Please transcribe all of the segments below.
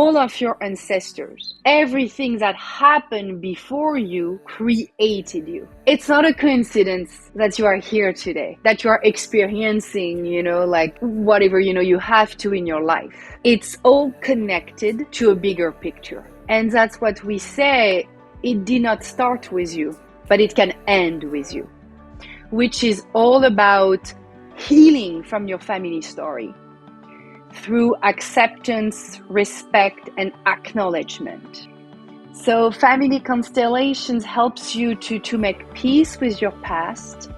all of your ancestors, everything that happened before you created you. It's not a coincidence that you are here today, that you are experiencing, like whatever, you have to in your life. It's all connected to a bigger picture. And that's what we say, it did not start with you, but it can end with you, which is all about healing from your family story through acceptance, respect, and acknowledgement. So family constellations helps you to make peace with your past,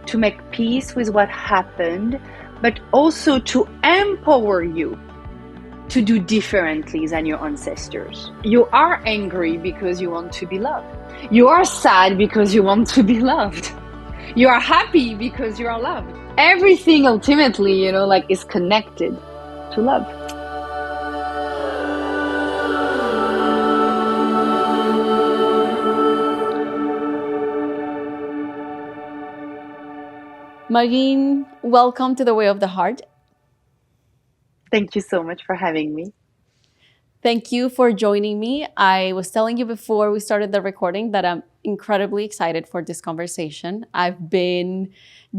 to make peace with what happened, but also to empower you to do differently than your ancestors. You are angry because you want to be loved. You are sad because you want to be loved. You are happy because you are loved. Everything ultimately, is connected to love. Marine, welcome to the Way of the Heart. Thank you so much for having me. Thank you for joining me. I was telling you before we started the recording that I'm incredibly excited for this conversation. I've been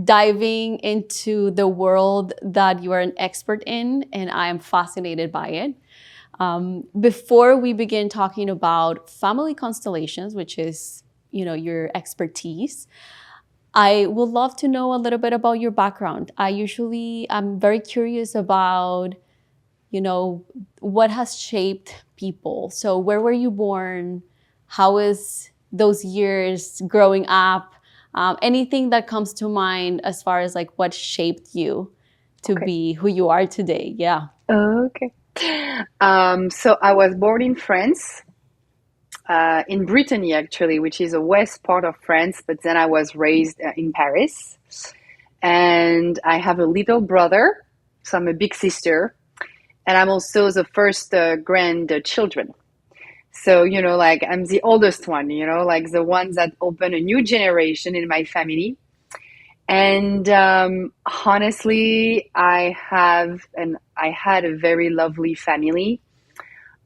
diving into the world that you are an expert in, and I am fascinated by it. Before we begin talking about family constellations, which is, your expertise, I would love to know a little bit about your background. I'm very curious about, what has shaped people. So where were you born? How is those years growing up? Anything that comes to mind as far as like what shaped you to be who you are today. Yeah. Okay. So I was born in France, in Brittany actually, which is the west part of France, but then I was raised in Paris. And I have a little brother, so I'm a big sister. And I'm also the first grandchildren. So, I'm the oldest one, like the one that opened a new generation in my family. And honestly, I had a very lovely family.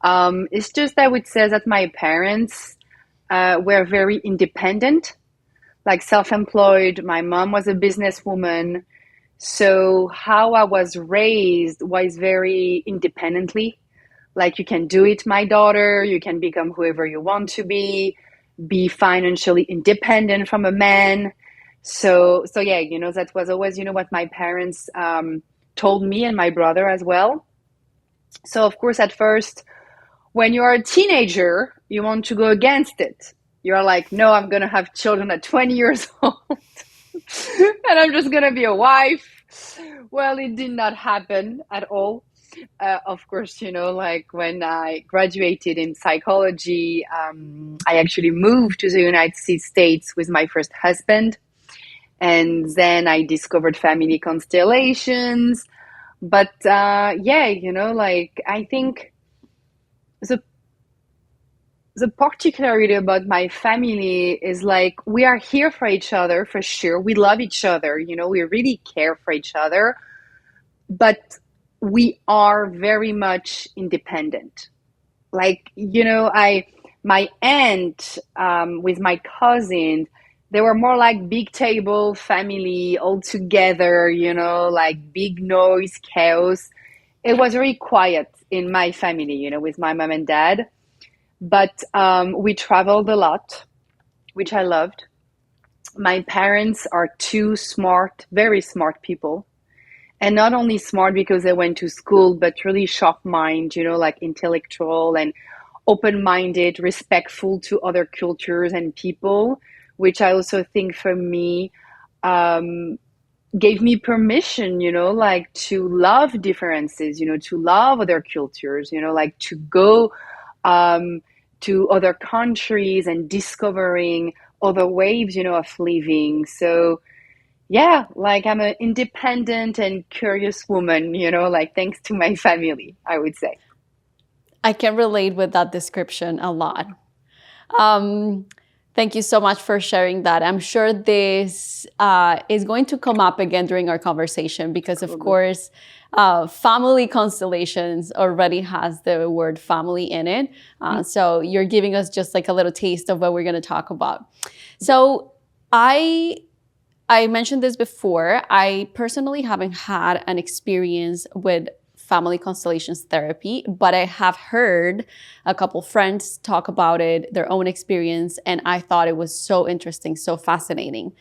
It's just, I would say that my parents were very independent, like self-employed. My mom was a businesswoman. So how I was raised was very independently. Like, you can do it, my daughter, you can become whoever you want to be financially independent from a man. So yeah, that was always, what my parents told me and my brother as well. So of course, at first, when you're a teenager, you want to go against it. You're like, no, I'm going to have children at 20 years old and I'm just going to be a wife. Well, it did not happen at all. Of course, like when I graduated in psychology, I actually moved to the United States with my first husband. And then I discovered family constellations. But I think the particularity about my family is like, we are here for each other, for sure. We love each other. We really care for each other. But we are very much independent. Like, my aunt with my cousin, they were more like big table family all together, like big noise, chaos. It was very quiet in my family, with my mom and dad. But we traveled a lot, which I loved. My parents are two smart, very smart people. And not only smart because they went to school, but really sharp mind, like intellectual and open-minded, respectful to other cultures and people, which I also think for me gave me permission, like to love differences, to love other cultures, like to go to other countries and discovering other ways, of living. So yeah, like I'm an independent and curious woman, like thanks to my family, I would say. I can relate with that description a lot. Thank you so much for sharing that. I'm sure this is going to come up again during our conversation because, of course, family constellations already has the word family in it. So you're giving us just like a little taste of what we're going to talk about. So I mentioned this before. I personally haven't had an experience with family constellations therapy, but I have heard a couple friends talk about it, their own experience, and I thought it was so interesting, so fascinating.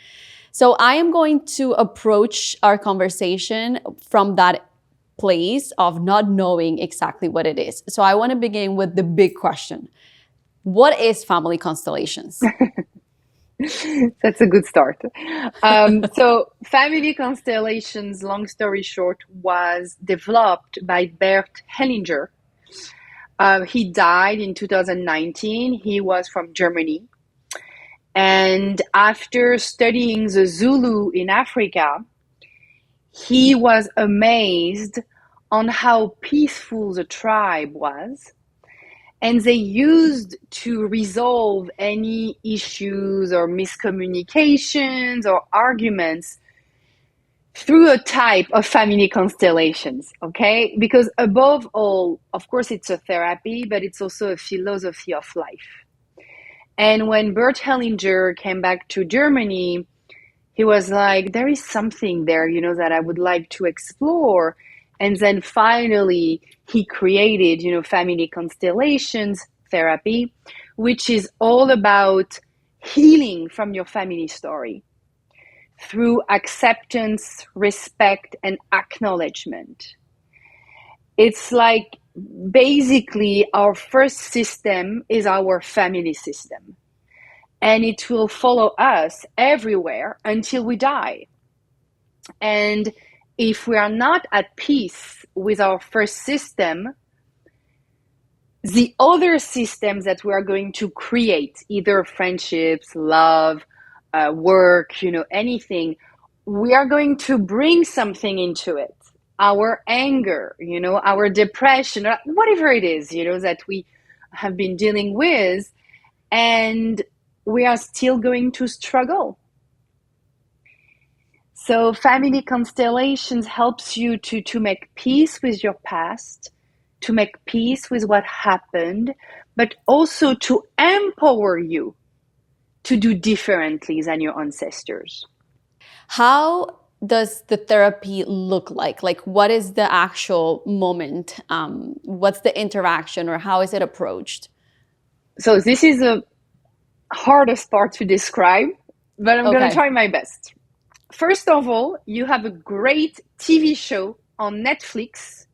So I am going to approach our conversation from that place of not knowing exactly what it is. So I want to begin with the big question. What is family constellations? That's a good start. So, Family Constellations, long story short, was developed by Bert Hellinger. He died in 2019. He was from Germany. And after studying the Zulu in Africa, he was amazed on how peaceful the tribe was. And they used to resolve any issues or miscommunications or arguments through a type of family constellations, okay? Because above all, of course, it's a therapy, but it's also a philosophy of life. And when Bert Hellinger came back to Germany, he was like, there is something there, that I would like to explore. And then finally, he created, family constellations therapy, which is all about healing from your family story through acceptance, respect, and acknowledgement. It's like basically our first system is our family system, and it will follow us everywhere until we die. And if we are not at peace with our first system, the other systems that we are going to create, either friendships, love, work, anything, we are going to bring something into it. Our anger, our depression, whatever it is, that we have been dealing with, and we are still going to struggle. So family constellations helps you to make peace with your past, to make peace with what happened, but also to empower you to do differently than your ancestors. How does the therapy look like? Like, what is the actual moment? What's the interaction, or how is it approached? So this is the hardest part to describe, but I'm going to try my best. First of all, you have a great TV show on Netflix.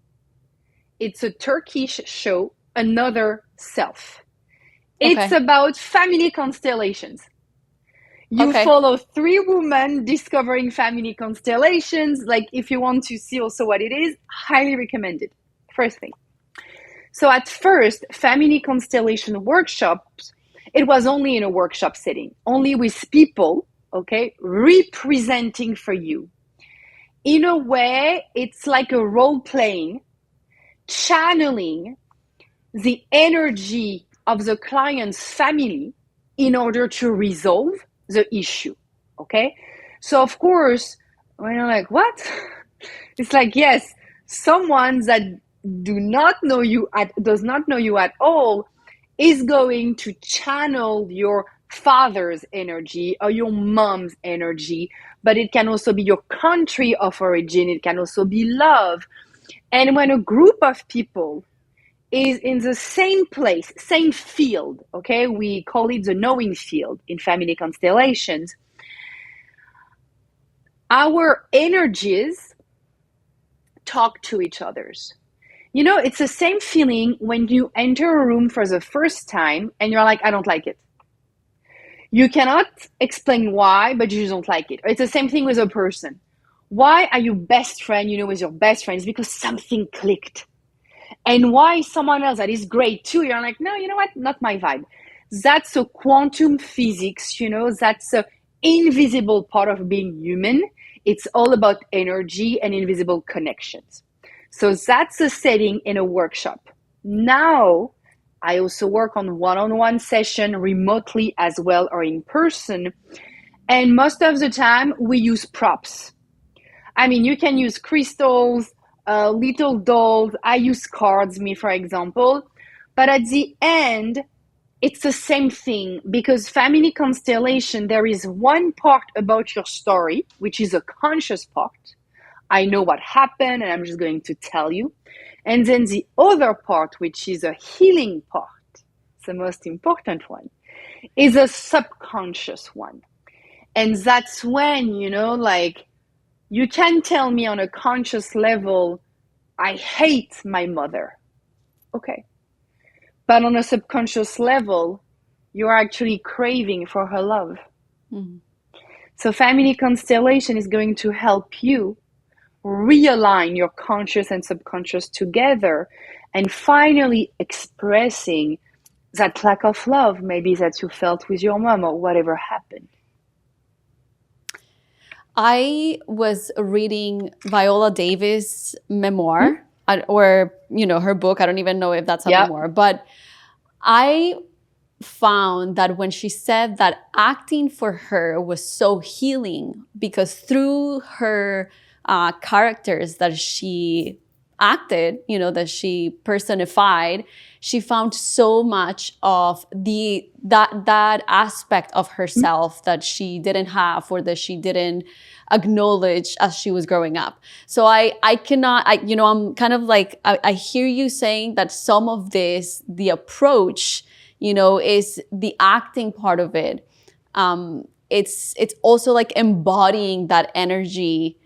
It's a Turkish show, Another Self. It's about family constellations. You follow 3 women discovering family constellations. Like, if you want to see also what it is, highly recommended. First thing. So at first, family constellation workshops, it was only in a workshop setting, only with people, representing for you. In a way, it's like a role playing, channeling the energy of the client's family in order to resolve the issue. So of course, when you're like, what? It's like, yes, someone that does not know you at all is going to channel your father's energy or your mom's energy, but it can also be your country of origin. It can also be love. And when a group of people is in the same place, same field, we call it the knowing field in family constellations, our energies talk to each other's. It's the same feeling when you enter a room for the first time and you're like, I don't like it. You cannot explain why, but you just don't like it. It's the same thing with a person. Why are you best friend, with your best friends? Because something clicked. And why someone else that is great too, you're like, no, you know what? Not my vibe. That's a quantum physics, that's an invisible part of being human. It's all about energy and invisible connections. So that's the setting in a workshop. Now, I also work on one-on-one session remotely as well or in person. And most of the time we use props. I mean, you can use crystals, little dolls. I use cards, me, for example. But at the end, it's the same thing because family constellation, there is one part about your story, which is a conscious part. I know what happened and I'm just going to tell you. And then the other part, which is a healing part, the most important one, is a subconscious one. And that's when, like, you can tell me on a conscious level, I hate my mother. Okay. But on a subconscious level, you're actually craving for her love. Mm-hmm. So family constellation is going to help you realign your conscious and subconscious together and finally expressing that lack of love maybe that you felt with your mom or whatever happened. I was reading Viola Davis' memoir, or, her book. I don't even know if that's a memoir, but I found that when she said that acting for her was so healing because through her characters that she acted, that she personified, she found so much of that aspect of herself that she didn't have or that she didn't acknowledge as she was growing up. So I'm kind of like, I hear you saying that some of this, the approach, is the acting part of it. It's also like embodying that energy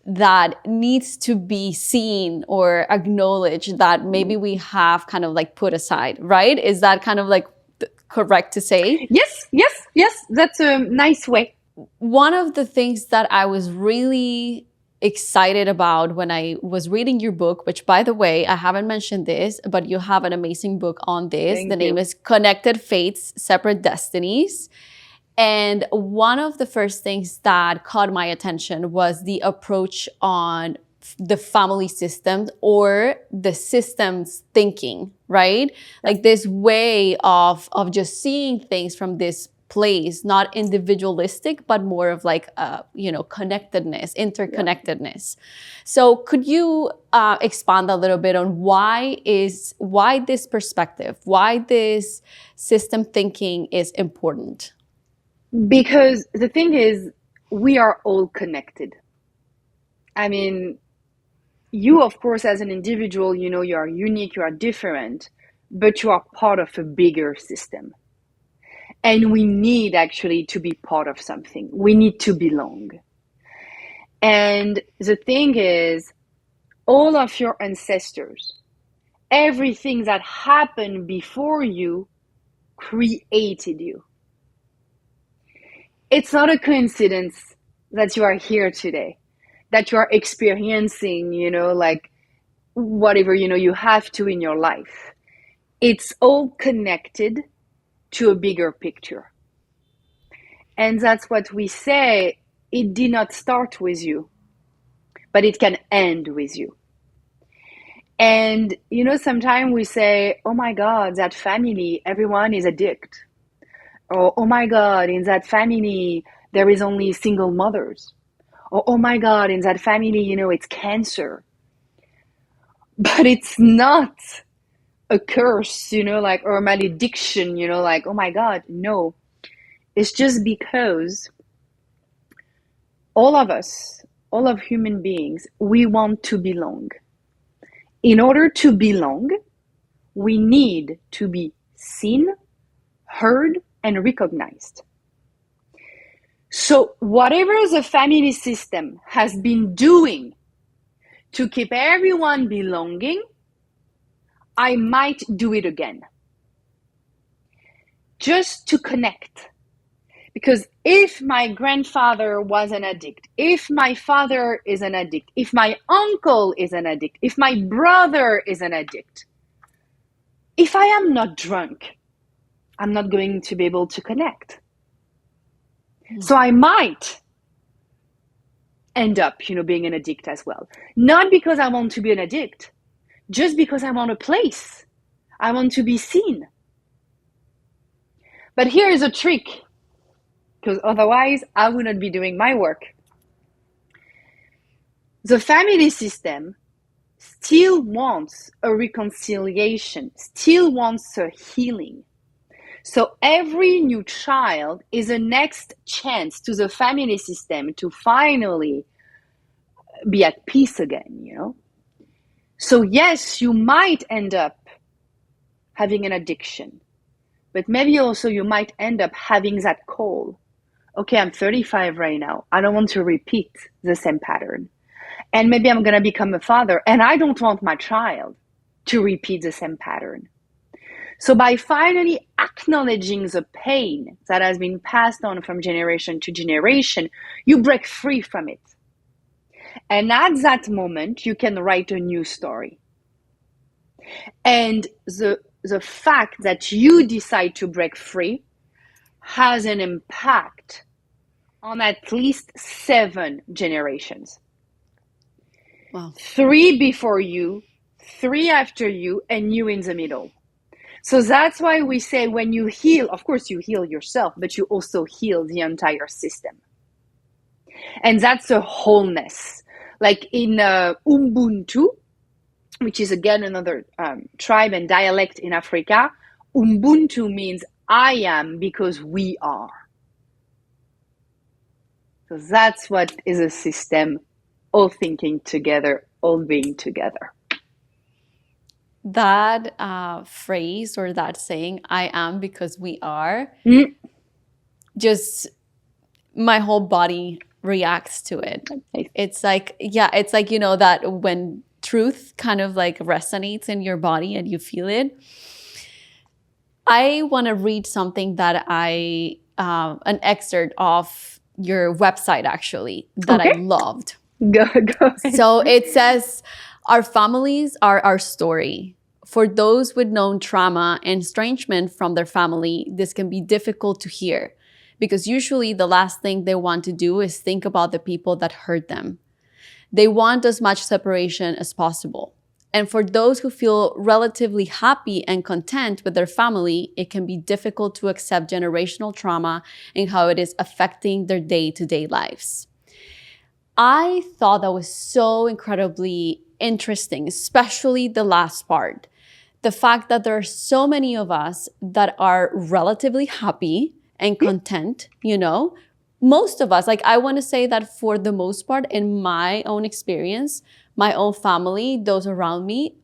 that needs to be seen or acknowledged that maybe we have kind of like put aside, right? Is that kind of like correct to say? Yes. That's a nice way. One of the things that I was really excited about when I was reading your book, which by the way, I haven't mentioned this, but you have an amazing book on this. The name is Connected Fates, Separate Destinies. And one of the first things that caught my attention was the approach on the family system or the systems thinking, right? Like this way of just seeing things from this place, not individualistic, but more of like, connectedness, interconnectedness. So could you expand a little bit on why this perspective, why this system thinking is important? Because the thing is, we are all connected. I mean, you, of course, as an individual, you are unique, you are different, but you are part of a bigger system. And we need actually to be part of something. We need to belong. And the thing is, all of your ancestors, everything that happened before you created you. It's not a coincidence that you are here today, that you are experiencing, like whatever, you have to in your life. It's all connected to a bigger picture. And that's what we say, it did not start with you, but it can end with you. And, sometimes we say, oh my God, that family, everyone is addict. Or, oh my God, in that family, there is only single mothers. Or, oh my God, in that family, it's cancer. But it's not a curse, or a malediction, like, oh my God, no. It's just because all of us, all of human beings, we want to belong. In order to belong, we need to be seen, heard, and recognized. So whatever the family system has been doing to keep everyone belonging, I might do it again. Just to connect. Because if my grandfather was an addict, if my father is an addict, if my uncle is an addict, if my brother is an addict, if I am not drunk, I'm not going to be able to connect. So I might end up, being an addict as well. Not because I want to be an addict, just because I want a place. I want to be seen. But here is a trick, because otherwise I would not be doing my work. The family system still wants a reconciliation, still wants a healing. So every new child is a next chance to the family system to finally be at peace again, you know? So yes, you might end up having an addiction, but maybe also you might end up having that call. Okay, I'm 35 right now. I don't want to repeat the same pattern. And maybe I'm going to become a father, and I don't want my child to repeat the same pattern. So by finally acknowledging the pain that has been passed on from generation to generation, you break free from it. And at that moment, you can write a new story. And the fact that you decide to break free has an impact on at least 7 generations. Wow. 3 before you, 3 after you, and you in the middle. So that's why we say when you heal, of course you heal yourself, but you also heal the entire system. And that's a wholeness. Like in Ubuntu, which is again another tribe and dialect in Africa, Ubuntu means I am because we are. So that's what is a system, all thinking together, all being together. That phrase or that saying, I am because we are, just my whole body reacts to it. It's like, yeah, it's like, you know, that when truth kind of like resonates in your body and you feel it. I want to read something that an excerpt of your website actually, that I loved. Go ahead. So it says, our families are our story. For those with known trauma and estrangement from their family, this can be difficult to hear because usually the last thing they want to do is think about the people that hurt them. They want as much separation as possible. And for those who feel relatively happy and content with their family, it can be difficult to accept generational trauma and how it is affecting their day-to-day lives. I thought that was so incredibly interesting, especially the last part. The fact that there are so many of us that are relatively happy and content, you know, most of us, like I want to say that for the most part, in my own experience, my own family, those around me,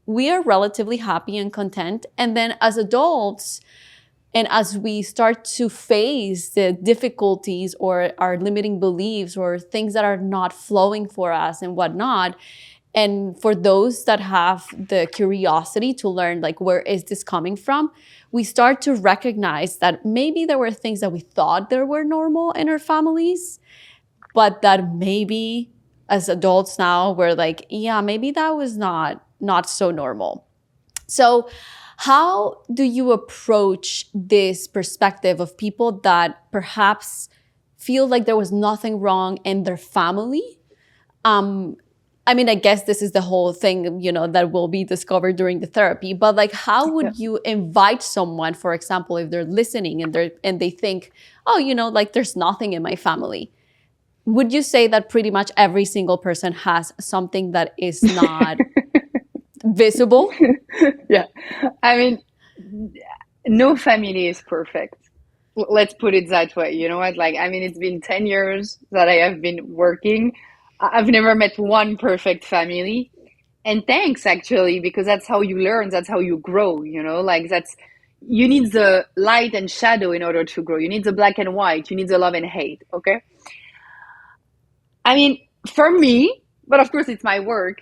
we are relatively happy and content. And then as adults, and as we start to face the difficulties or our limiting beliefs or things that are not flowing for us and whatnot, and for those that have the curiosity to learn, like, where is this coming from? We start to recognize that maybe there were things that we thought there were normal in our families, but that maybe as adults now, we're like, yeah, maybe that was not so normal. So how do you approach this perspective of people that perhaps feel like there was nothing wrong in their family? I mean, I guess this is the whole thing, you know, that will be discovered during the therapy. But like, how would you invite someone, for example, if they're listening and they think, oh, you know, like there's nothing in my family? Would you say that pretty much every single person has something that is not visible? Yeah. I mean, no family is perfect. Let's put it that way. You know what? Like, I mean, it's been 10 years that I have been working. I've never met one perfect family. And thanks, actually, because that's how you learn. That's how you grow, you know, like you need the light and shadow in order to grow. You need the black and white. You need the love and hate. Okay. I mean, for me, but of course it's my work,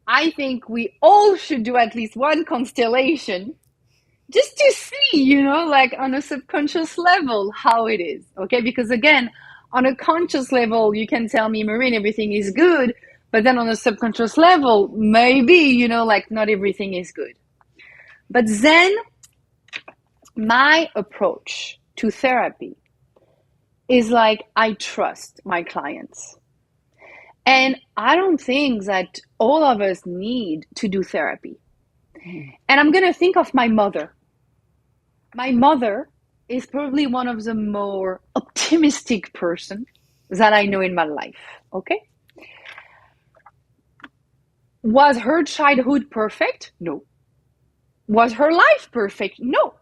I think we all should do at least one constellation just to see, you know, like on a subconscious level, how it is. Okay. Because again, on a conscious level, you can tell me, Marine, everything is good. But then on a subconscious level, maybe, you know, like not everything is good. But then my approach to therapy is like, I trust my clients. And I don't think that all of us need to do therapy. And I'm going to think of my mother. My mother is probably one of the more optimistic person that I know in my life. Okay. Was her childhood perfect? No. Was her life perfect? No.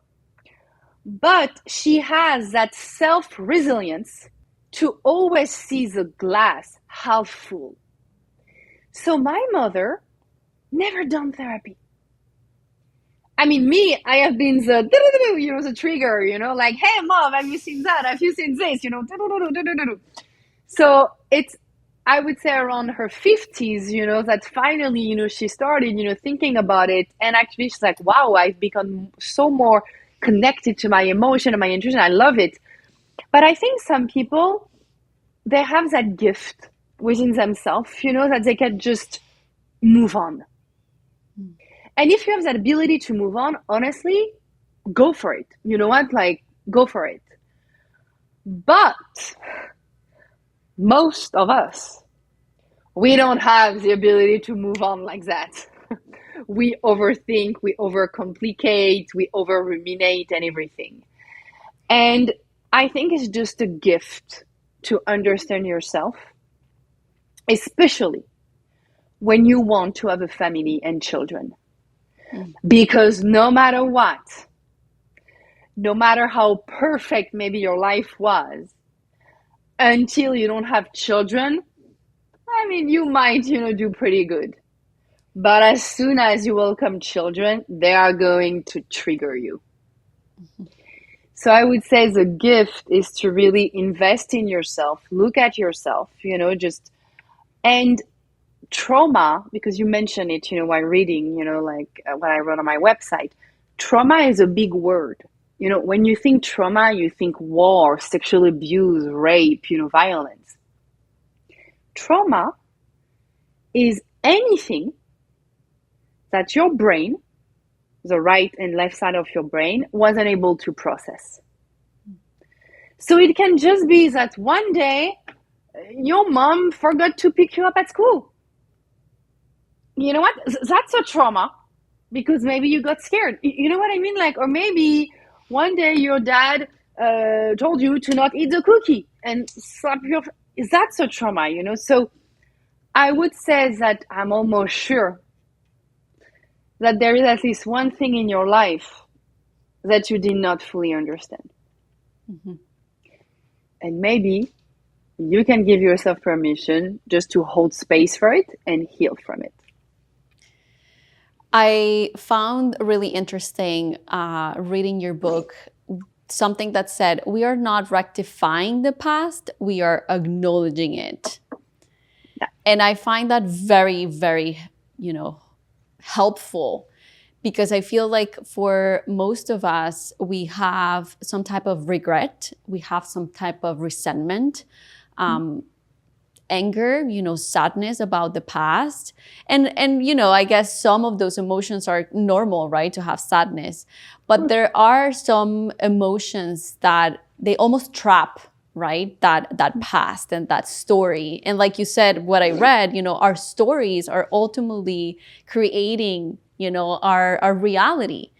But she has that self-resilience to always see the glass half full. So my mother never done therapy. I mean, me, I have been the trigger, like, hey, mom, have you seen that? Have you seen this? So it's, I would say around her 50s, that finally, she started, thinking about it. And actually she's like, wow, I've become so more connected to my emotion and my intuition. I love it. But I think some people, they have that gift within themselves, that they can just move on. And if you have that ability to move on, honestly, go for it. You know what? Like, go for it. But most of us, we don't have the ability to move on like that. We overthink, we overcomplicate, we over-ruminate and everything. And I think it's just a gift to understand yourself, especially when you want to have a family and children. Because no matter what, no matter how perfect maybe your life was, until you don't have children, I mean, you might, do pretty good. But as soon as you welcome children, they are going to trigger you. So I would say the gift is to really invest in yourself, look at yourself, and trauma, because you mentioned it, while reading, like what I wrote on my website. Trauma is a big word. When you think trauma, you think war, sexual abuse, rape, violence. Trauma is anything that your brain, the right and left side of your brain, wasn't able to process. So it can just be that one day your mom forgot to pick you up at school. You know what? That's a trauma, because maybe you got scared. You know what I mean? Like, or maybe one day your dad told you to not eat the cookie and slap your. That's a trauma, So I would say that I'm almost sure that there is at least one thing in your life that you did not fully understand. Mm-hmm. And maybe you can give yourself permission just to hold space for it and heal from it. I found really interesting reading your book, something that said, we are not rectifying the past, we are acknowledging it. Yeah. And I find that very, very, helpful, because I feel like for most of us, we have some type of regret, we have some type of resentment, anger, sadness about the past. And I guess some of those emotions are normal, right? To have sadness. But there are some emotions that they almost trap, right? That past and that story. And like you said, what I read, our stories are ultimately creating, our reality.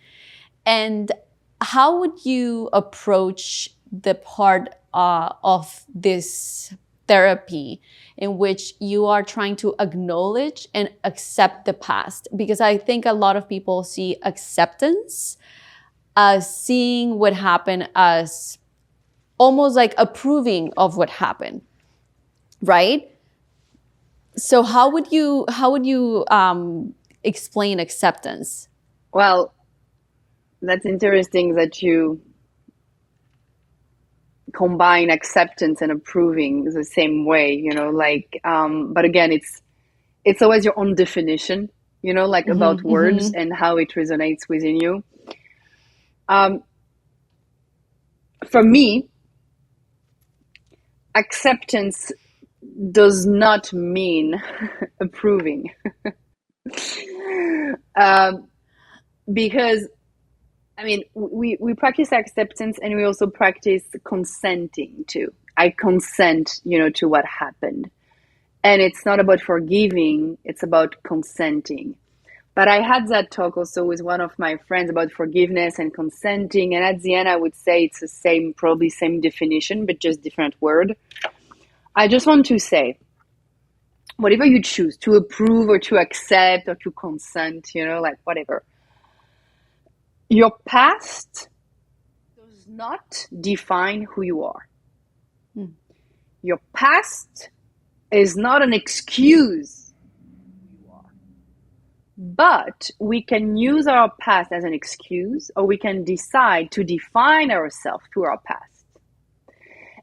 And how would you approach the part of this therapy in which you are trying to acknowledge and accept the past? Because I think a lot of people see acceptance as seeing what happened as almost like approving of what happened, right? So how would you explain acceptance? Well, that's interesting that you combine acceptance and approving the same way, but again, it's always your own definition, about words and how it resonates within you. For me, acceptance does not mean approving. Because we practice acceptance, and we also practice consenting too. I consent, to what happened. And it's not about forgiving, it's about consenting. But I had that talk also with one of my friends about forgiveness and consenting. And at the end, I would say it's the same, probably same definition, but just different word. I just want to say, whatever you choose to approve or to accept or to consent, like whatever, your past does not define who you are. Your past is not an excuse who you are. But we can use our past as an excuse, or we can decide to define ourselves through our past.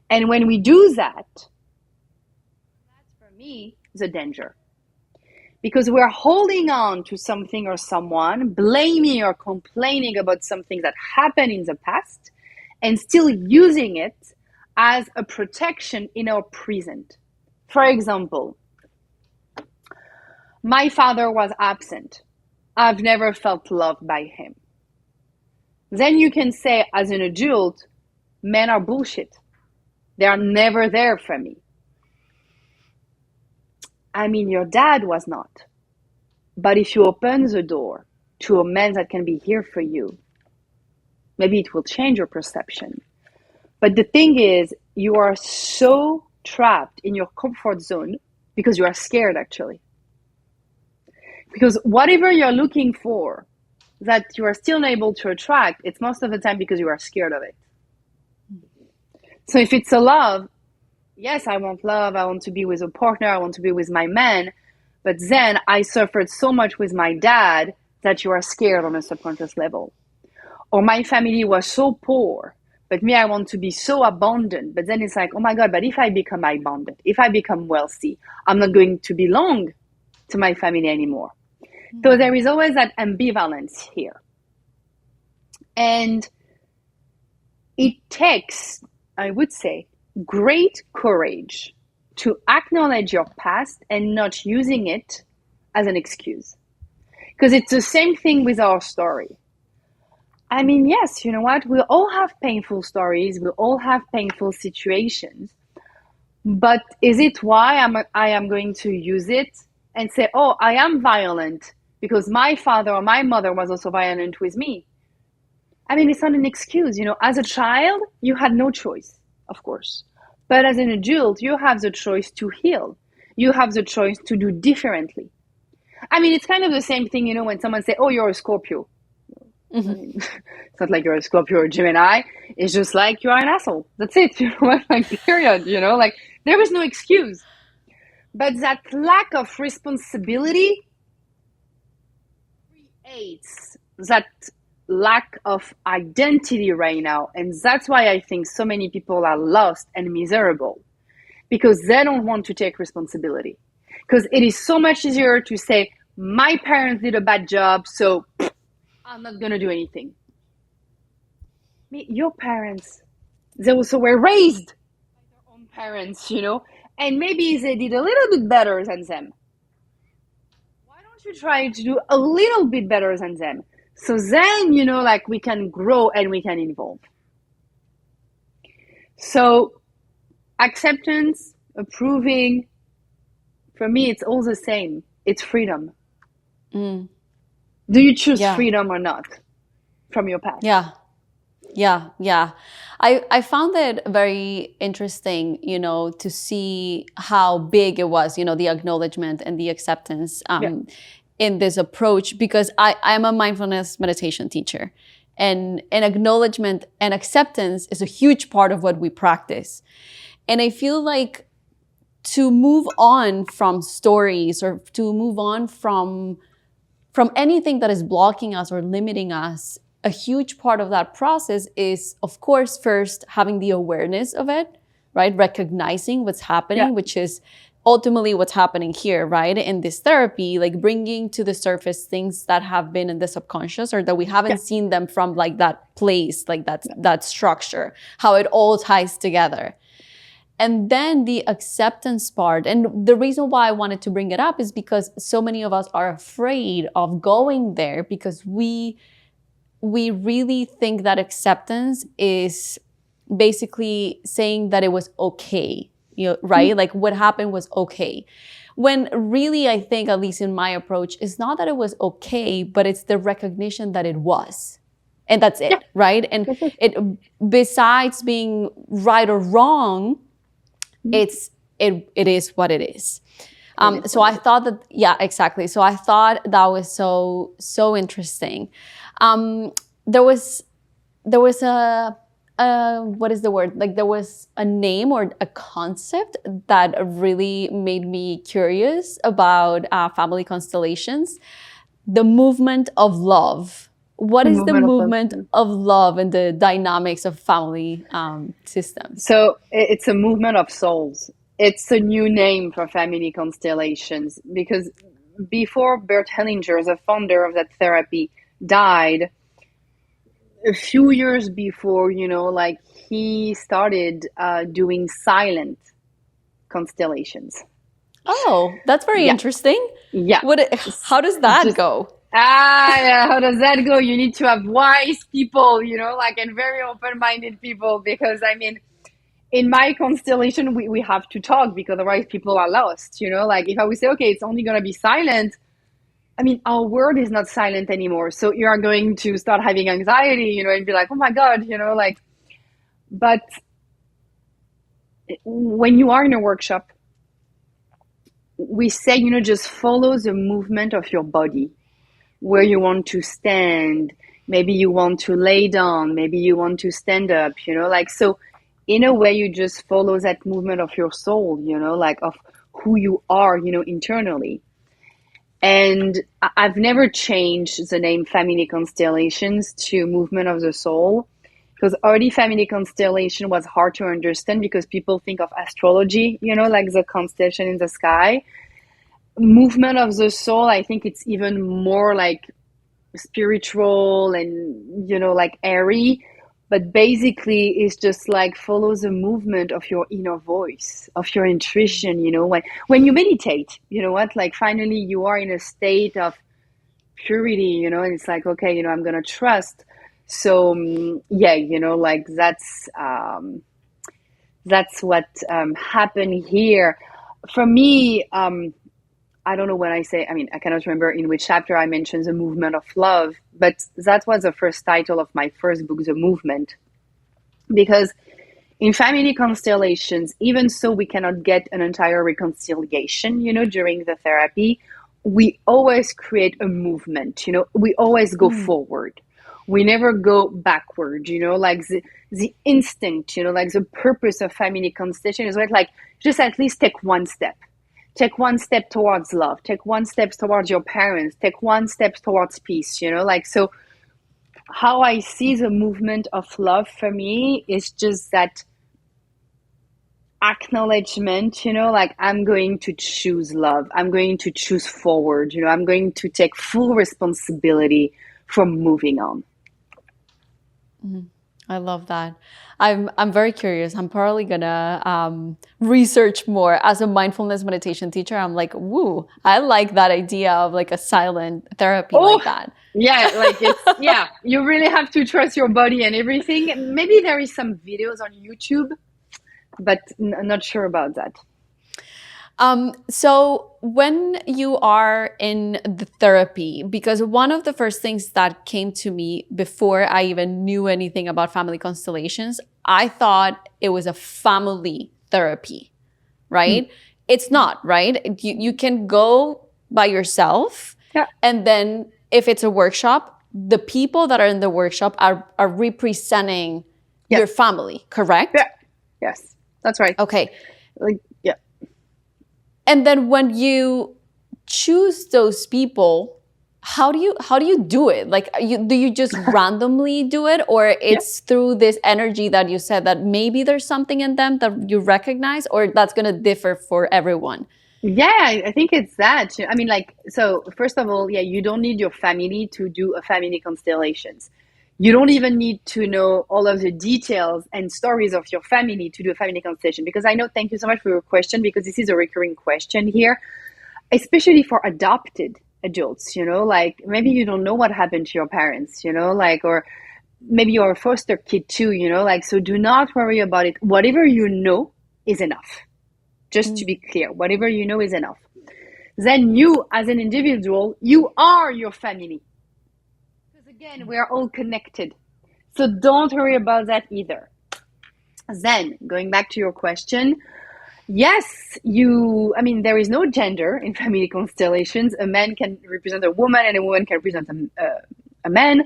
And when we do that, that's for me the danger. Because we're holding on to something or someone, blaming or complaining about something that happened in the past, and still using it as a protection in our present. For example, my father was absent. I've never felt loved by him. Then you can say, as an adult, men are bullshit. They are never there for me. I mean, your dad was not. But if you open the door to a man that can be here for you, maybe it will change your perception. But the thing is, you are so trapped in your comfort zone because you are scared, actually. Because whatever you're looking for that you are still unable to attract, it's most of the time because you are scared of it. So if it's a love, yes, I want love. I want to be with a partner. I want to be with my man. But then I suffered so much with my dad that you are scared on a subconscious level. Or my family was so poor, but me, I want to be so abundant. But then it's like, oh my God, but if I become abundant, if I become wealthy, I'm not going to belong to my family anymore. So there is always that ambivalence here. And it takes, I would say, great courage to acknowledge your past and not using it as an excuse. Because it's the same thing with our story. I mean, yes, you know what? We all have painful stories. We all have painful situations. But is it why I am going to use it and say, oh, I am violent because my father or my mother was also violent with me? I mean, it's not an excuse. As a child, you had no choice, of course. But as an adult, you have the choice to heal. You have the choice to do differently. I mean, it's kind of the same thing, when someone says, oh, you're a Scorpio. Mm-hmm. I mean, it's not like you're a Scorpio or Gemini. It's just like you're an asshole. That's it. Period. Like there is no excuse. But that lack of responsibility creates that lack of identity right now. And that's why I think so many people are lost and miserable, because they don't want to take responsibility. Because it is so much easier to say, my parents did a bad job, so I'm not going to do anything. Your parents, they also were raised by their own parents, and maybe they did a little bit better than them. Why don't you try to do a little bit better than them? So then, we can grow and we can evolve. So acceptance, approving, for me, it's all the same. It's freedom. Do you choose freedom or not from your past? Yeah. I found it very interesting, to see how big it was, the acknowledgement and the acceptance in this approach, because I'm a mindfulness meditation teacher, and acknowledgement and acceptance is a huge part of what we practice. And I feel like to move on from stories or to move on from anything that is blocking us or limiting us, a huge part of that process is, of course, first having the awareness of it, right? Recognizing what's happening, which is ultimately what's happening here, right? In this therapy, like bringing to the surface things that have been in the subconscious or that we haven't seen them from like that place, like that structure, how it all ties together. And then the acceptance part. And the reason why I wanted to bring it up is because so many of us are afraid of going there, because we really think that acceptance is basically saying that it was okay right? Like what happened was okay. When really, I think, at least in my approach, it's not that it was okay, but it's the recognition that it was. And that's Yeah, it, right? And that's it. it, besides being right or wrong, it is what it is. So I thought that, yeah, exactly. So I thought that was so interesting. There was a what is the word? Like there was a name or a concept that really made me curious about family constellations. The movement of love. What The is the movement of love. movement of love and the dynamics of family systems? So it's a movement of souls. It's a new name for family constellations because before Bert Hellinger, the founder of that therapy, died, a few years before, like he started doing silent constellations. Oh, that's very Yeah, interesting. yeah. How does that Just go? yeah, how does that go? You need to have wise people, and very open-minded people because in my constellation, we have to talk because otherwise people are lost, like if I would say, okay, it's only going to be silent, our world is not silent anymore. So you are going to start having anxiety, and be like, oh my God, but when you are in a workshop, we say, just follow the movement of your body, where you want to stand. Maybe you want to lay down. Maybe you want to stand up, so in a way, you just follow that movement of your soul, of who you are, internally. And I've never changed the name Family Constellations to Movement of the Soul because already Family Constellation was hard to understand because people think of astrology, like the constellation in the sky. Movement of the Soul, I think it's even more like spiritual and, like airy. But basically, it's just like follow the movement of your inner voice, of your intuition, when you meditate, like finally you are in a state of purity, and it's like, okay, I'm going to trust. So, yeah, like that's what happened here. For me, I don't know when I say, I cannot remember in which chapter I mentioned the movement of love, but that was the first title of my first book, The Movement. Because in family constellations, even so we cannot get an entire reconciliation, during the therapy, we always create a movement, we always go forward. We never go backward, like the instinct, like the purpose of family constellation is like just at least take one step. Take one step towards love. Take one step towards your parents. Take one step towards peace, so how I see the movement of love for me is just that acknowledgement, like I'm going to choose love. I'm going to choose forward, I'm going to take full responsibility for moving on. I love that. I'm very curious. I'm probably gonna research more as a mindfulness meditation teacher. I'm like, woo, I like that idea of like a silent therapy like that. Yeah, like yeah, you really have to trust your body and everything. Maybe there is some videos on YouTube, but I'm not sure about that. So when you are in the therapy, because one of the first things that came to me before I even knew anything about family constellations, I thought it was a family therapy, right? It's not, right? You can go by yourself. Yeah. And then if it's a workshop, the people that are in the workshop are representing your family, correct? Yeah. Yes, that's right. Okay. Yeah. And then when you choose those people, how do you do it? Like, do you just randomly do it, or it's through this energy that you said that maybe there's something in them that you recognize, or that's going to differ for everyone? Yeah, I think it's that. So first of all, you don't need your family to do a family constellations. You don't even need to know all of the details and stories of your family to do a family constellation. Because I know, thank you so much for your question, because this is a recurring question here, especially for adopted adults, like maybe you don't know what happened to your parents, or maybe you're a foster kid too, so do not worry about it. Whatever you know is enough. just to be clear. Whatever you know is enough. Then you, as an individual, you are your family. Because again, we are all connected. So don't worry about that either. Then, going back to your question, yes, there is no gender in family constellations. A man can represent a woman and a woman can represent a man.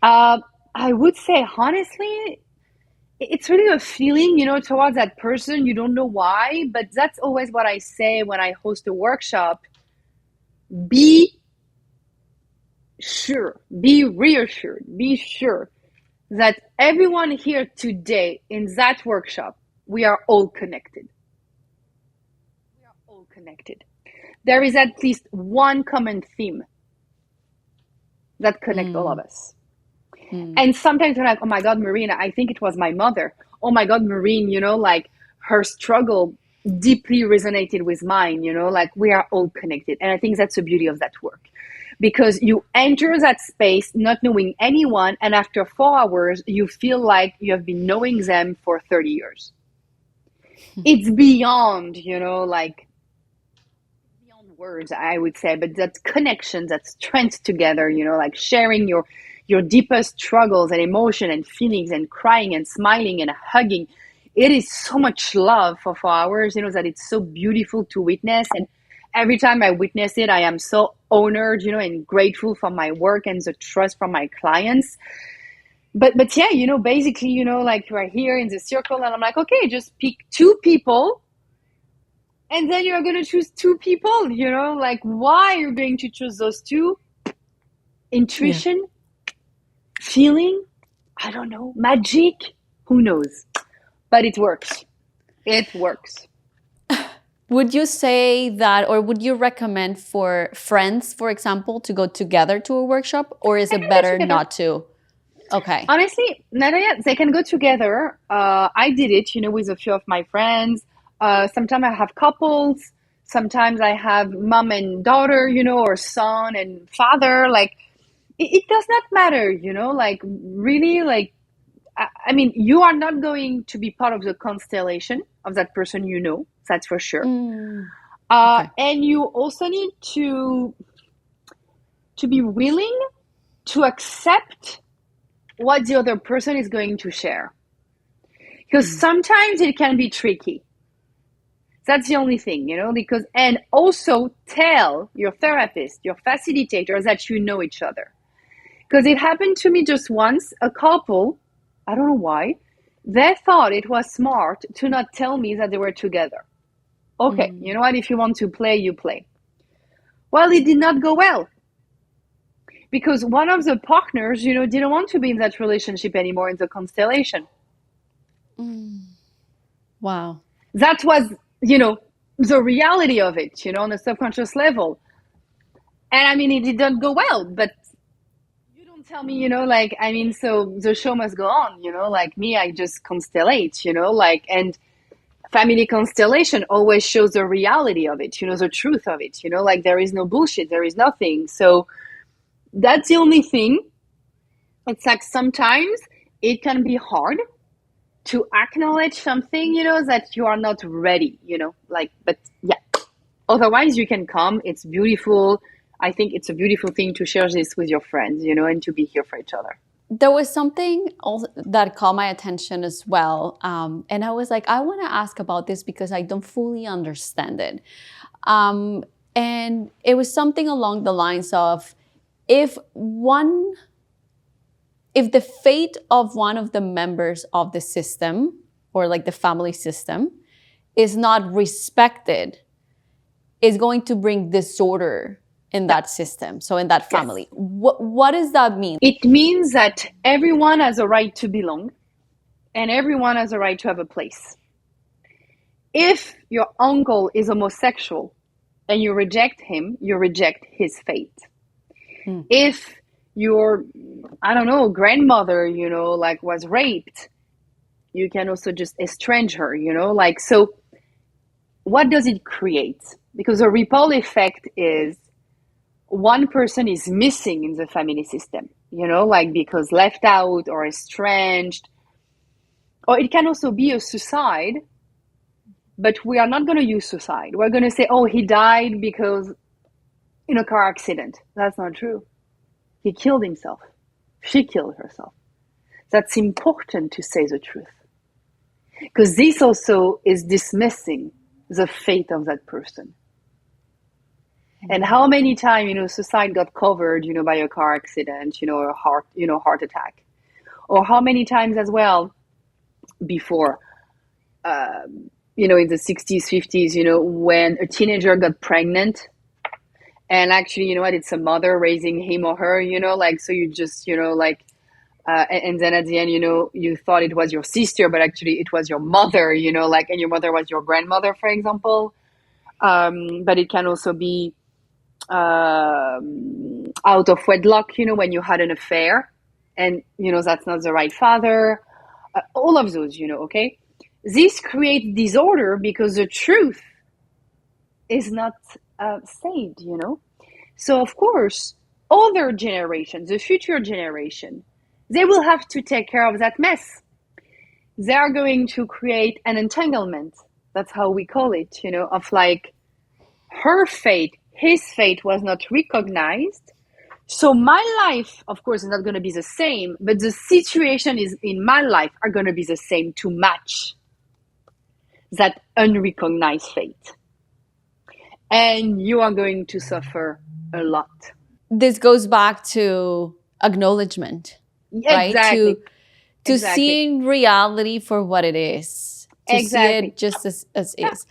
I would say, honestly, it's really a feeling, towards that person. You don't know why, but that's always what I say when I host a workshop. Be sure, be reassured, be sure that everyone here today in that workshop, we are all connected. We are all connected. There is at least one common theme that connects all of us. And sometimes we're like, oh my God, Marine, I think it was my mother. Oh my God, Marine, her struggle deeply resonated with mine, we are all connected. And I think that's the beauty of that work. Because you enter that space not knowing anyone, and after 4 hours, you feel like you have been knowing them for 30 years. It's beyond, beyond words, I would say, but that connection, that strength together, sharing your deepest struggles and emotion and feelings and crying and smiling and hugging. It is so much love for 4 hours, that it's so beautiful to witness. And every time I witness it, I am so honored, and grateful for my work and the trust from my clients. But yeah, basically, you are here in the circle and I'm like, okay, just pick 2 people. And then you're going to choose 2 people, why you're going to choose those 2? Intuition, feeling, I don't know, magic, who knows? But it works. It works. Would you say that, or would you recommend for friends, for example, to go together to a workshop, or is it better not to? Okay. Honestly, Natalia, they can go together. I did it, with a few of my friends. Sometimes I have couples. Sometimes I have mom and daughter, or son and father. It does not matter, really, you are not going to be part of the constellation of that person, that's for sure. Okay. And you also need to be willing to accept what the other person is going to share. Because sometimes it can be tricky. That's the only thing, and also tell your therapist, your facilitator, that you know each other. Because it happened to me just once, a couple, I don't know why, they thought it was smart to not tell me that they were together. Okay, you know what, if you want to play, you play. Well, it did not go well. Because one of the partners, didn't want to be in that relationship anymore in the constellation. Wow. That was, the reality of it, on a subconscious level. And it did not go well, but you don't tell me, so the show must go on, me, I just constellate, and family constellation always shows the reality of it, the truth of it, there is no bullshit, there is nothing. So that's the only thing. It's like sometimes it can be hard to acknowledge something, that you are not ready, but yeah, otherwise you can come. It's beautiful. I think it's a beautiful thing to share this with your friends, and to be here for each other. There was something that caught my attention as well. And I was like, I want to ask about this because I don't fully understand it. And it was something along the lines of, if the fate of one of the members of the system, or like the family system, is not respected, is going to bring disorder in that system, so in that family. Yes. What does that mean? It means that everyone has a right to belong, and everyone has a right to have a place. If your uncle is homosexual and you reject him, you reject his fate. If your, grandmother, was raped, you can also just estrange her, so what does it create? Because the ripple effect is one person is missing in the family system, because left out or estranged. Or it can also be a suicide but we are not going to use suicide. We're going to say, oh, he died because in a car accident. That's not true. He killed himself. She killed herself. That's important to say the truth. Because this also is dismissing the fate of that person. And how many times, suicide got covered, by a car accident, or heart attack. Or how many times as well before, in the 60s, 50s, when a teenager got pregnant and actually, it's a mother raising him or her, so you just, and then at the end, you thought it was your sister, but actually it was your mother, and your mother was your grandmother, for example. But it can also be out of wedlock, when you had an affair and, that's not the right father. All of those, okay? This creates disorder because the truth is not saved, So, of course, other generations, the future generation, they will have to take care of that mess. They are going to create an entanglement. That's how we call it, of like her fate, his fate was not recognized. So my life, of course, is not going to be the same, but the situation is in my life are going to be the same to match that unrecognized fate. And you are going to suffer a lot. This goes back to acknowledgement, right? Exactly. To seeing reality for what it is, to see it just as is.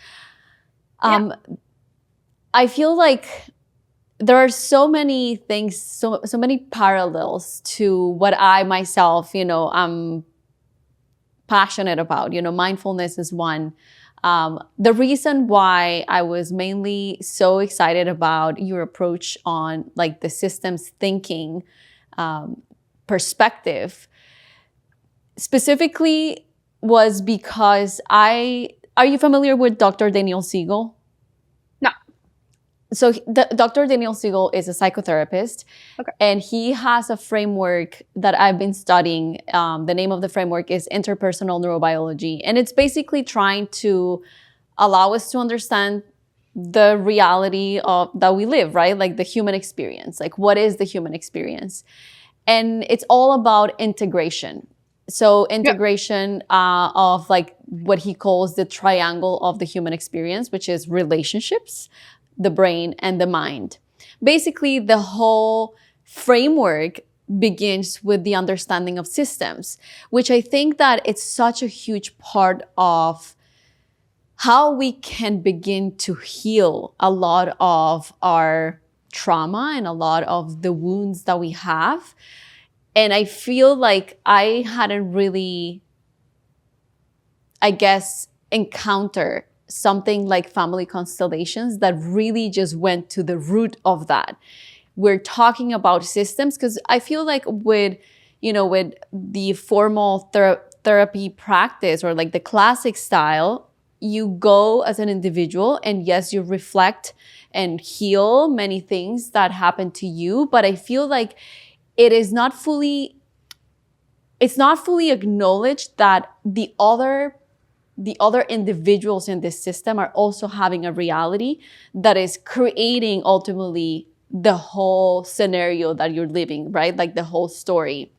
I feel like there are so many things, so many parallels to what I myself, I'm passionate about. Mindfulness is one. The reason why I was mainly so excited about your approach on like the systems thinking perspective specifically was because are you familiar with Dr. Daniel Siegel? No. So Dr. Daniel Siegel is a psychotherapist, okay. And he has a framework that I've been studying. The name of the framework is Interpersonal Neurobiology. And it's basically trying to allow us to understand the reality of that we live, right? Like the human experience, like what is the human experience? And it's all about integration. So integration of like what he calls the triangle of the human experience, which is relationships, the brain, and the mind. Basically, the whole framework begins with the understanding of systems, which I think that it's such a huge part of how we can begin to heal a lot of our trauma and a lot of the wounds that we have. And I feel like I hadn't really, I guess, encountered something like family constellations that really just went to the root of that. We're talking about systems because I feel like with the formal therapy practice or like the classic style, you go as an individual and yes, you reflect and heal many things that happen to you. But I feel like it's not fully acknowledged that the other individuals in this system are also having a reality that is creating ultimately the whole scenario that you're living, right? Like the whole story.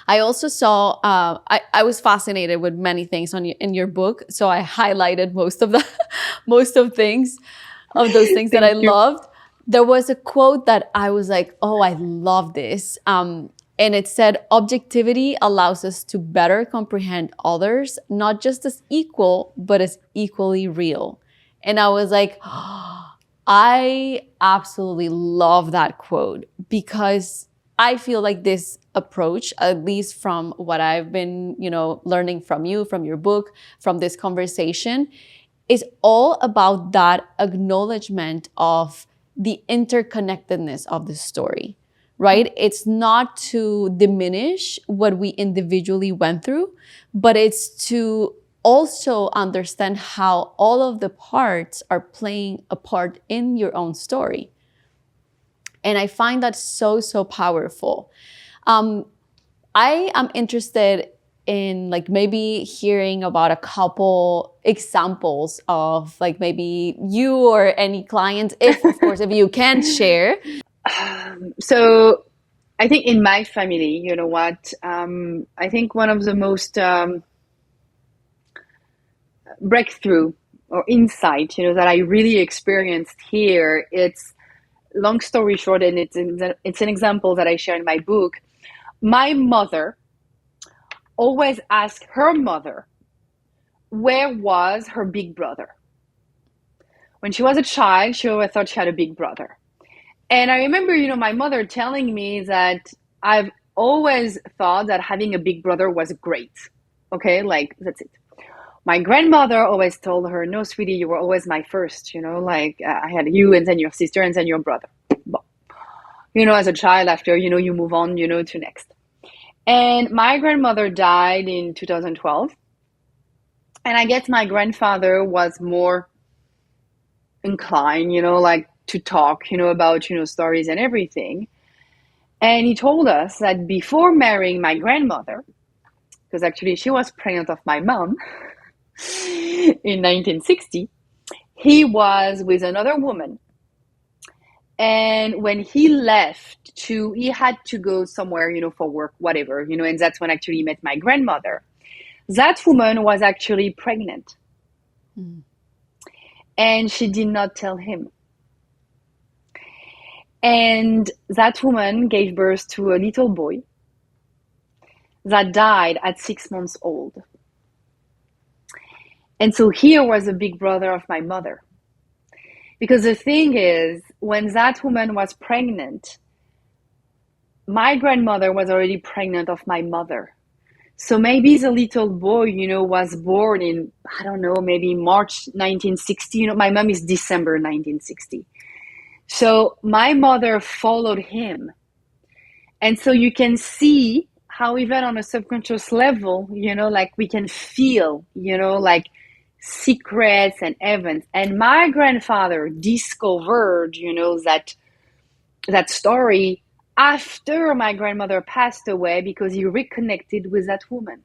I also saw, I was fascinated with many things in your book. So I highlighted most of those things that I loved. There was a quote that I was like, oh, I love this. And it said, objectivity allows us to better comprehend others, not just as equal, but as equally real. And I was like, oh, I absolutely love that quote because I feel like this approach, at least from what I've been, learning from you, from your book, from this conversation, is all about that acknowledgement of the interconnectedness of the story. Right? It's not to diminish what we individually went through, but it's to also understand how all of the parts are playing a part in your own story. And I find that so, so powerful. I am interested in like maybe hearing about a couple examples of like maybe you or any clients, if of course, if you can share. So I think in my family, you know what, I think one of the most breakthrough or insight, you know, that I really experienced here, it's long story short, and it's an example that I share in my book. My mother always asked her mother, where was her big brother? When she was a child, she always thought she had a big brother. And I remember, you know, my mother telling me that I've always thought that having a big brother was great. Okay, like that's it. My grandmother always told her, no, sweetie, you were always my first, you know, like I had you and then your sister and then your brother. But, you know, as a child, after, you know, you move on, you know, to next. And my grandmother died in 2012. And I guess my grandfather was more inclined, you know, like to talk, you know, about, you know, stories and everything. And he told us that before marrying my grandmother, because actually she was pregnant of my mom in 1960, he was with another woman. And when he left he had to go somewhere, you know, for work, whatever, you know, and that's when actually he met my grandmother. That woman was actually pregnant. Mm. And she did not tell him. And that woman gave birth to a little boy that died at 6 months old. And so here was a big brother of my mother. Because the thing is, when that woman was pregnant, my grandmother was already pregnant of my mother. So maybe the little boy, you know, was born in, I don't know, maybe March 1960. You know, my mom is December 1960. So my mother followed him. And so you can see how even on a subconscious level, you know, like we can feel, you know, like secrets and events. And my grandfather discovered, you know, that story after my grandmother passed away because he reconnected with that woman.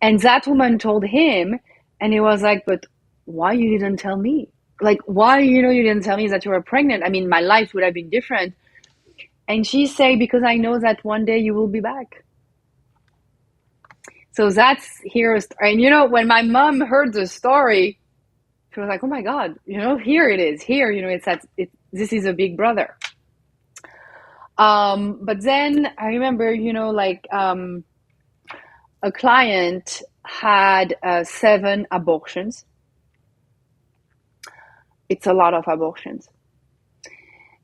And that woman told him, and he was like, but why you didn't tell me? Like, why, you know, you didn't tell me that you were pregnant? I mean, my life would have been different. And she said, because I know that one day you will be back. So that's here. And, you know, when my mom heard the story, she was like, oh my God, you know, here it is. Here, you know, this is a big brother. But then I remember, you know, like a client had 7 abortions. It's a lot of abortions.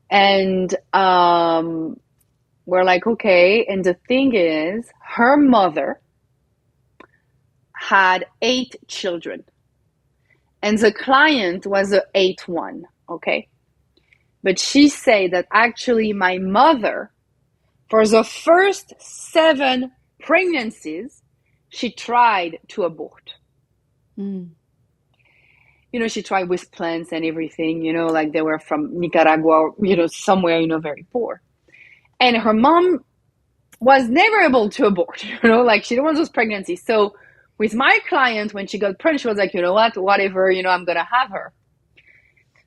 And we're like, okay. And the thing is, her mother had 8 children. And the client was the 8th one, okay? But she said that actually my mother, for the first 7 pregnancies, she tried to abort. Mm. You know, she tried with plants and everything, you know, like they were from Nicaragua, you know, somewhere, you know, very poor. And her mom was never able to abort, you know, like she didn't want those pregnancies. So with my client, when she got pregnant, she was like, you know what, whatever, you know, I'm going to have her.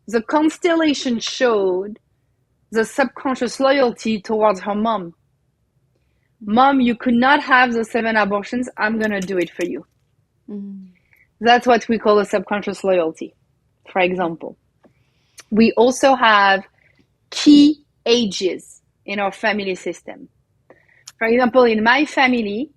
The constellation showed the subconscious loyalty towards her mom. Mom, you could not have the 7 abortions. I'm going to do it for you. Mm. That's what we call a subconscious loyalty, for example. We also have key ages in our family system. For example, in my family,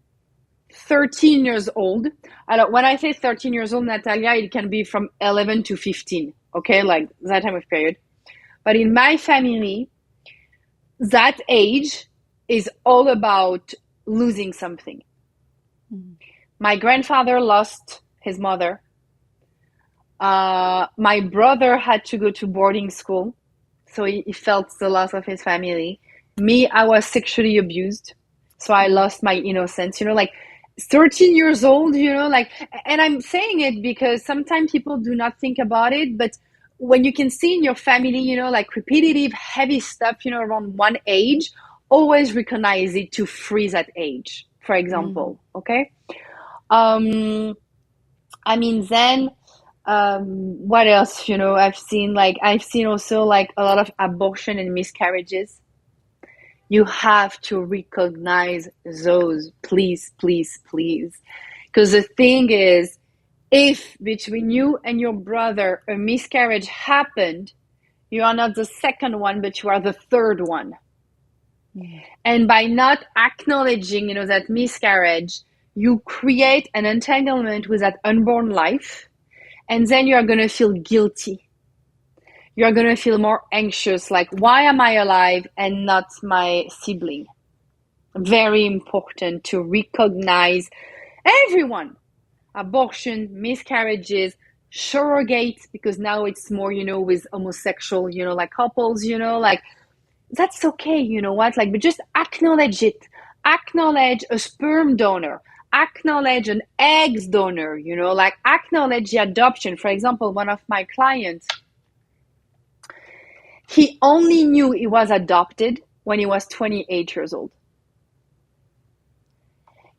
13 years old. When I say 13 years old, Natalia, it can be from 11 to 15, okay? Like that time of period. But in my family, that age is all about losing something. Mm-hmm. My grandfather lost his mother. My brother had to go to boarding school, so he felt the loss of his family. Me, I was sexually abused, so I lost my innocence. You know, like 13 years old, you know, like, and I'm saying it because sometimes people do not think about it, but when you can see in your family, you know, like repetitive, heavy stuff, you know, around one age, always recognize it to free that age for example. Okay. I mean, then what else? I've seen also like a lot of abortion and miscarriages. You have to recognize those, please, please, please. Because the thing is, if between you and your brother a miscarriage happened, you are not the second one, but you are the third one. Yeah. And by not acknowledging, that miscarriage, you create an entanglement with that unborn life, and then you are going to feel guilty. You're going to feel more anxious, like, why am I alive and not my sibling? Very important to recognize everyone. Abortion, miscarriages, surrogates, because now it's more, with homosexual, like couples, like, that's okay, but just acknowledge it. Acknowledge a sperm donor. Acknowledge an eggs donor, acknowledge the adoption. For example, one of my clients, he only knew he was adopted when he was 28 years old.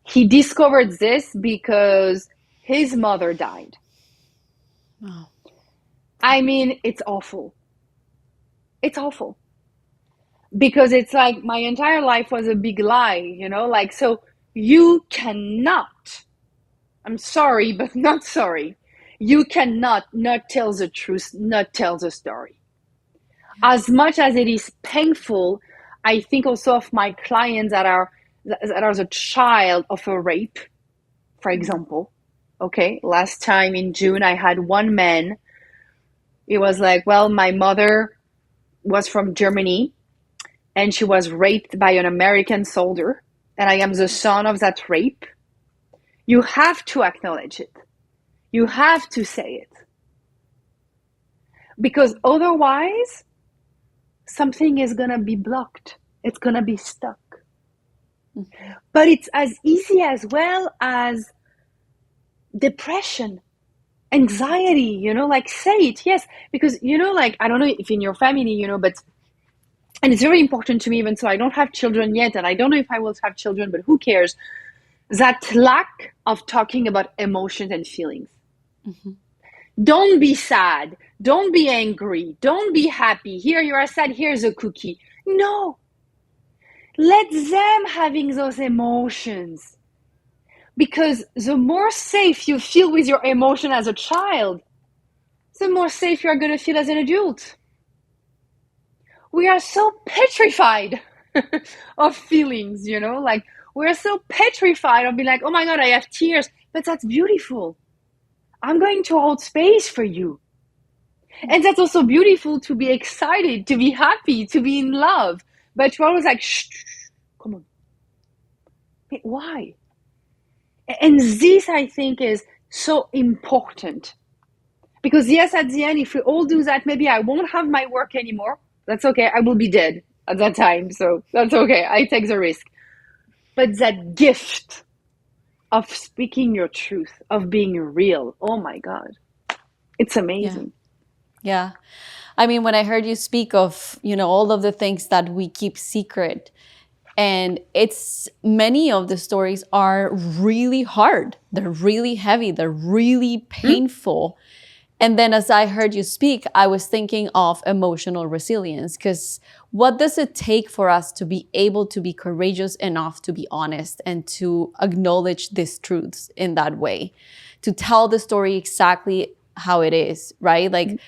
He discovered this because his mother died. Oh. I mean, it's awful. It's awful. Because it's like my entire life was a big lie, so you cannot, I'm sorry, but not sorry. You cannot not tell the truth, not tell the story. As much as it is painful, I think also of my clients that are the child of a rape, for example. Okay, last time in June, I had one man. It was like, well, my mother was from Germany, and she was raped by an American soldier, and I am the son of that rape. You have to acknowledge it. You have to say it. Because otherwise, something is going to be blocked. It's going to be stuck. Mm-hmm. But it's as easy as well as depression, anxiety, say it, yes. Because, I don't know if in your family, but, and it's very important to me, even so I don't have children yet, and I don't know if I will have children, but who cares? That lack of talking about emotions and feelings. Mm-hmm. Don't be sad. Don't be angry. Don't be happy. Here you are sad. Here's a cookie. No. Let them having those emotions. Because the more safe you feel with your emotion as a child, the more safe you're going to feel as an adult. We are so petrified of feelings, we're so petrified of being like, oh my God, I have tears. But that's beautiful. I'm going to hold space for you. And that's also beautiful, to be excited, to be happy, to be in love. But you're always like, shh, come on. Why? And this, I think, is so important. Because yes, at the end, if we all do that, maybe I won't have my work anymore. That's okay. I will be dead at that time. So that's okay. I take the risk. But that gift of speaking your truth, of being real, oh my God, it's amazing. Yeah. I mean, when I heard you speak of, all of the things that we keep secret, and many of the stories are really hard. They're really heavy. They're really painful. Mm-hmm. And then as I heard you speak, I was thinking of emotional resilience, because what does it take for us to be able to be courageous enough to be honest and to acknowledge these truths in that way, to tell the story exactly how it is, right? Like,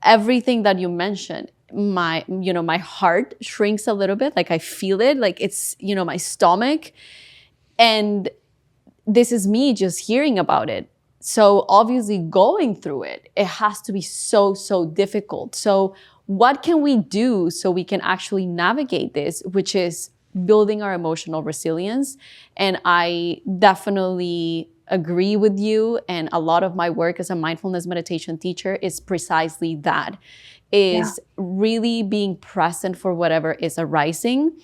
everything that you mentioned, my heart shrinks a little bit. Like I feel it, like it's, my stomach. And this is me just hearing about it. So obviously going through it, it has to be so, so difficult. So what can we do so we can actually navigate this, which is building our emotional resilience? And I definitely agree with you. And a lot of my work as a mindfulness meditation teacher is precisely that, is really being present for whatever is arising.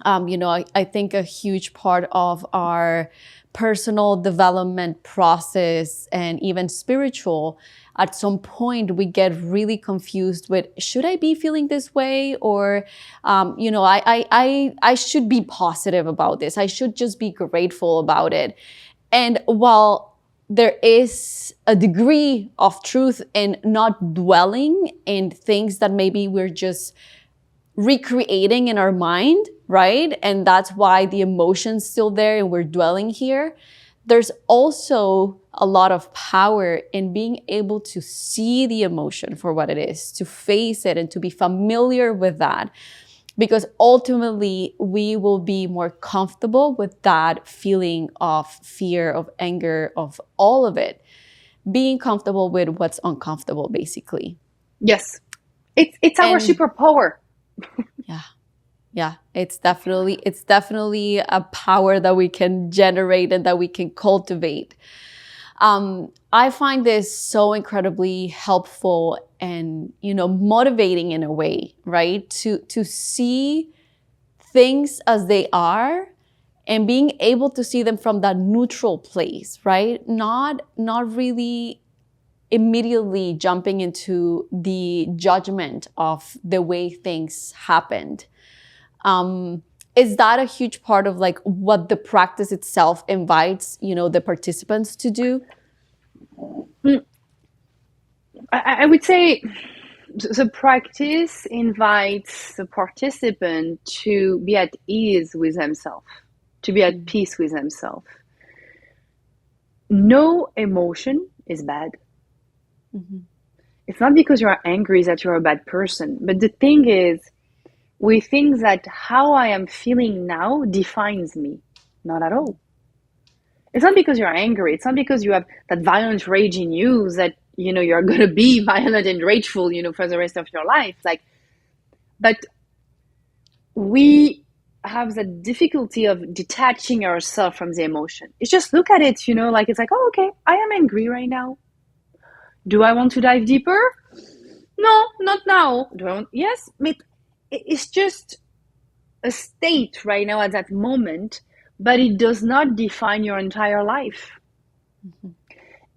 I think a huge part of our personal development process and even spiritual, at some point we get really confused with, should I be feeling this way? Or, I should be positive about this. I should just be grateful about it. And while there is a degree of truth in not dwelling in things that maybe we're just recreating in our mind, right? And that's why the emotion's still there and we're dwelling here. There's also a lot of power in being able to see the emotion for what it is, to face it and to be familiar with that. Because ultimately, we will be more comfortable with that feeling of fear, of anger, of all of it. Being comfortable with what's uncomfortable, basically. Yes. It's our superpower. Yeah, it's definitely a power that we can generate and that we can cultivate. I find this so incredibly helpful and, motivating in a way, right? To see things as they are and being able to see them from that neutral place, right? Not really immediately jumping into the judgment of the way things happened. Is that a huge part of like what the practice itself invites, the participants to do? I would say the practice invites the participant to be at ease with himself, to be at peace with himself. No emotion is bad. Mm-hmm. It's not because you're angry that you're a bad person. But the thing is, we think that how I am feeling now defines me. Not at all. It's not because you're angry. It's not because you have that violent rage in you that, you're going to be violent and rageful, for the rest of your life. But we have the difficulty of detaching ourselves from the emotion. It's just look at it, it's like, oh, okay, I am angry right now. Do I want to dive deeper? No, not now. Do I want? Yes, it's just a state right now at that moment, but it does not define your entire life. Mm-hmm.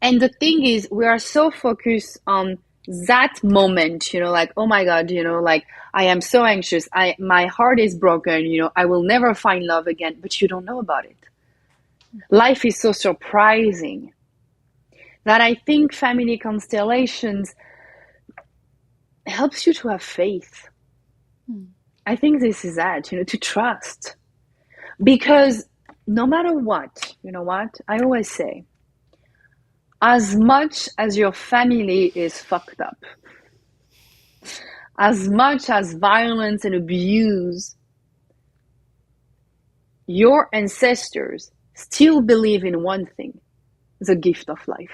And the thing is, we are so focused on that moment, oh my God, I am so anxious. My heart is broken, I will never find love again, but you don't know about it. Life is so surprising that I think family constellations helps you to have faith. I think this is that, to trust. Because no matter what, I always say, as much as your family is fucked up, as much as violence and abuse, your ancestors still believe in one thing, the gift of life.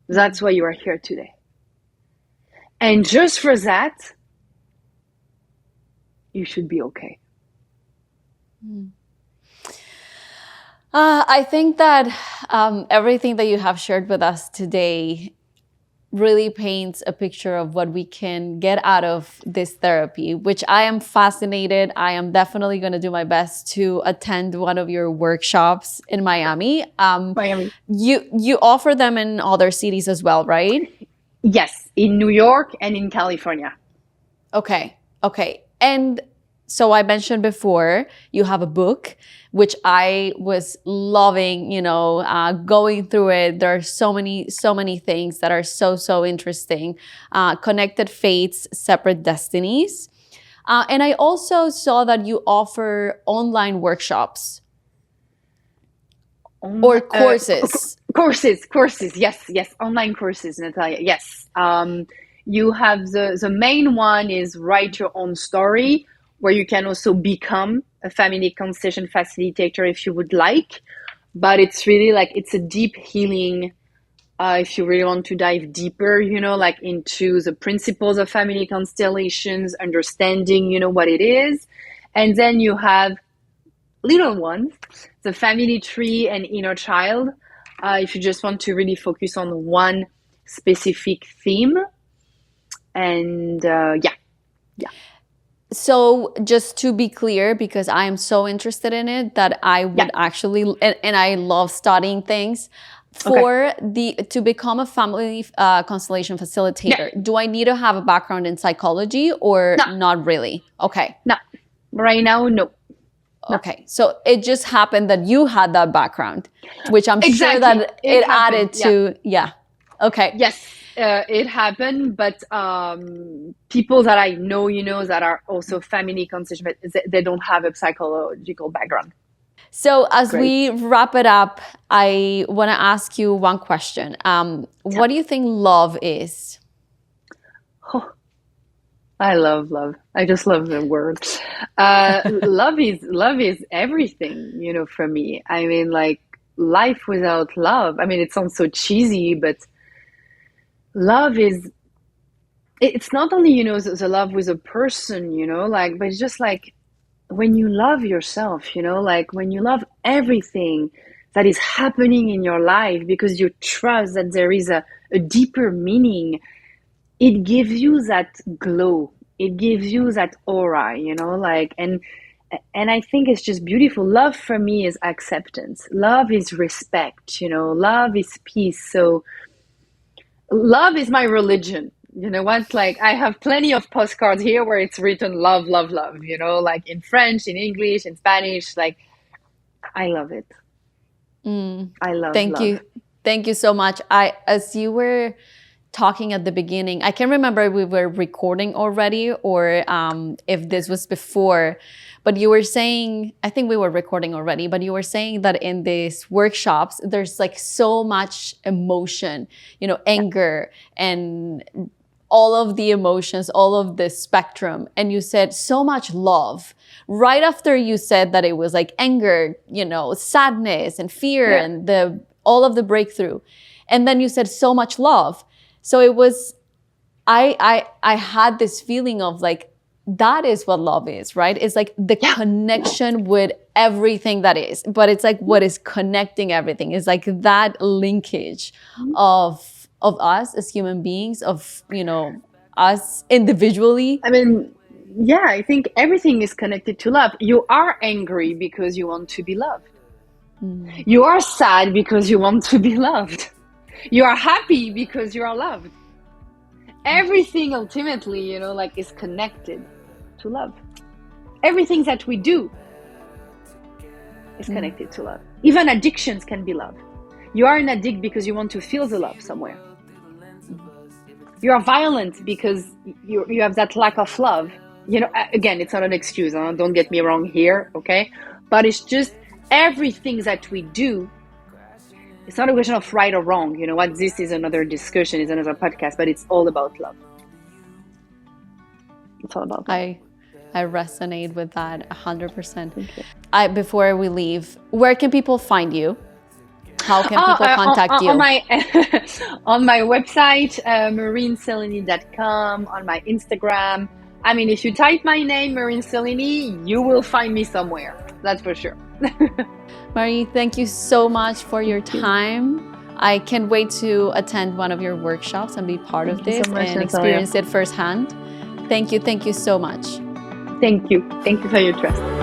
That's why you are here today. And just for that, you should be okay. I think that everything that you have shared with us today really paints a picture of what we can get out of this therapy, which I am fascinated. I am definitely going to do my best to attend one of your workshops in Miami. Miami. You offer them in other cities as well, right? Yes, in New York and in California. Okay. And so I mentioned before, you have a book, which I was loving, going through it. There are so many things that are so interesting. Connected Fates, Separate Destinies. And I also saw that you offer online workshops or courses. Courses. Yes. Online courses, Natalia. Yes. You have the main one is Write Your Own Story, where you can also become a family constellation facilitator if you would like. But it's really it's a deep healing, if you really want to dive deeper, into the principles of family constellations, understanding, what it is. And then you have little ones, the family tree and inner child, if you just want to really focus on one specific theme. And yeah. So just to be clear, because I am so interested in it that I would actually, and I love studying things, for to become a family constellation facilitator, do I need to have a background in psychology or not really? Okay. No, right now, no. Okay, so it just happened that you had that background, which I'm sure that it added to, okay. Yes, it happened, but people that I know, that are also family constellation, they don't have a psychological background. So as we wrap it up, I want to ask you one question. What do you think love is? Oh, I love love. I just love the word. Love is everything, for me. I mean, like, life without love. I mean, it sounds so cheesy, but love is, it's not only, the love with a person, but it's just like when you love yourself, like when you love everything that is happening in your life because you trust that there is a deeper meaning, it gives you that glow. It gives you that aura, and I think it's just beautiful. Love for me is acceptance. Love is respect, love is peace. So love is my religion. You know what? Like, I have plenty of postcards here where it's written love, love, love, like in French, in English, in Spanish. Like, I love it. I love Thank you. Thank you so much. As you were talking at the beginning, I can't remember if we were recording already or if this was before, but you were saying, I think we were recording already, but you were saying that in these workshops, there's like so much emotion, anger and all of the emotions, all of the spectrum. And you said so much love. Right after you said that it was like anger, sadness and fear and all of the breakthrough. And then you said so much love. So it was, I had this feeling of like, that is what love is, right? It's like the connection with everything that is, but it's like what is connecting everything. It's like that linkage of us as human beings, of, us individually. I mean, I think everything is connected to love. You are angry because you want to be loved. You are sad because you want to be loved. You are happy because you are loved. Everything ultimately, is connected to love. Everything that we do is connected to love. Even addictions can be love. You are an addict because you want to feel the love somewhere. You are violent because you have that lack of love. Again, it's not an excuse. Don't get me wrong here, okay? But it's just everything that we do. It's not a question of right or wrong. You know what? This is another discussion, it's another podcast, but it's all about love. It's all about love. I resonate with that 100%. Before we leave, where can people find you? How can people contact you? On my website, marinesélénée.com, on my Instagram. I mean, if you type my name, Marine Sélénée, you will find me somewhere. That's for sure. Marie, thank you so much for your time. I can't wait to attend one of your workshops and be part of this and experience it firsthand. Thank you so much. Thank you for your trust.